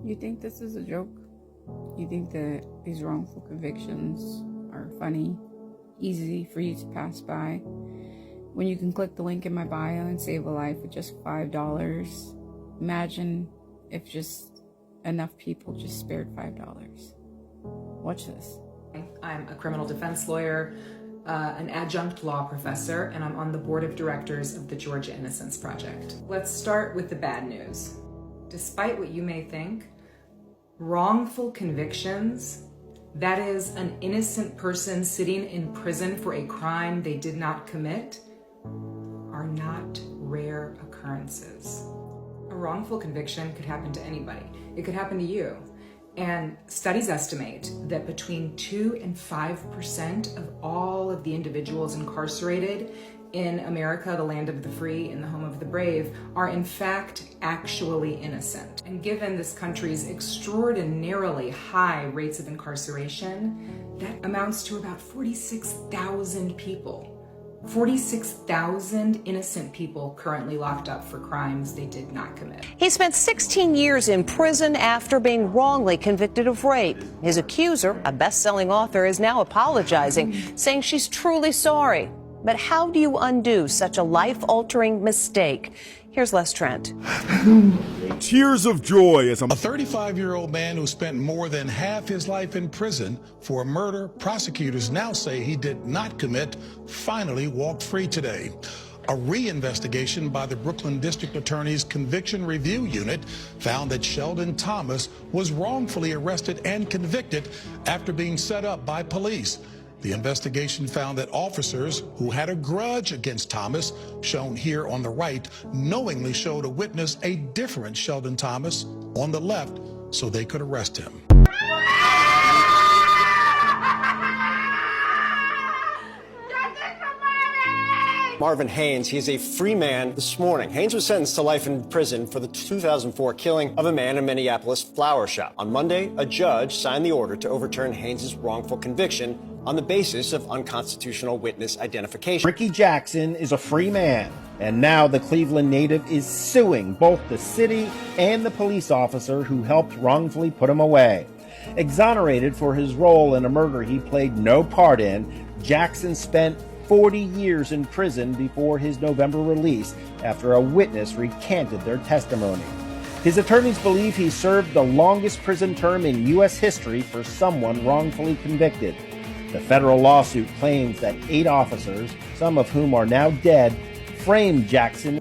You think this is a joke? You think that these wrongful convictions are funny, easy for you to pass by, when you can click the link in my bio and save a life with just $5? Imagine if just enough people just spared $5. Watch this. I'm a criminal defense lawyer, an adjunct law professor, and I'm on the board of directors of the Georgia Innocence Project. Let's start with the bad news. Despite what you may think, wrongful convictions, that is, an innocent person sitting in prison for a crime they did not commit, are not rare occurrences. A wrongful conviction could happen to anybody. It could happen to you. And studies estimate that between 2 and 5% of all of the individuals incarcerated in America, the land of the free and the home of the brave, are in fact actually innocent. And given this country's extraordinarily high rates of incarceration, that amounts to about 46,000 people. 46,000 innocent people currently locked up for crimes they did not commit. He spent 16 years in prison after being wrongly convicted of rape. His accuser, a best-selling author, is now apologizing, saying she's truly sorry. But how do you undo such a life-altering mistake? Here's Les Trent. Tears of joy as a 35-year-old man who spent more than half his life in prison for a murder prosecutors now say he did not commit finally walked free today. A reinvestigation by the Brooklyn District Attorney's Conviction Review Unit found that Sheldon Thomas was wrongfully arrested and convicted after being set up by police. The investigation found that officers who had a grudge against Thomas, shown here on the right, knowingly showed a witness a different Sheldon Thomas on the left so they could arrest him. Marvin Haynes, he's a free man this morning. Haynes was sentenced to life in prison for the 2004 killing of a man in Minneapolis flower shop. On Monday, a judge signed the order to overturn Haynes' wrongful conviction on the basis of unconstitutional witness identification. Ricky Jackson is a free man, and now the Cleveland native is suing both the city and the police officer who helped wrongfully put him away. Exonerated for his role in a murder he played no part in, Jackson spent 40 years in prison before his November release after a witness recanted their testimony. His attorneys believe he served the longest prison term in U.S. history for someone wrongfully convicted. The federal lawsuit claims that 8 officers, some of whom are now dead, framed Jackson.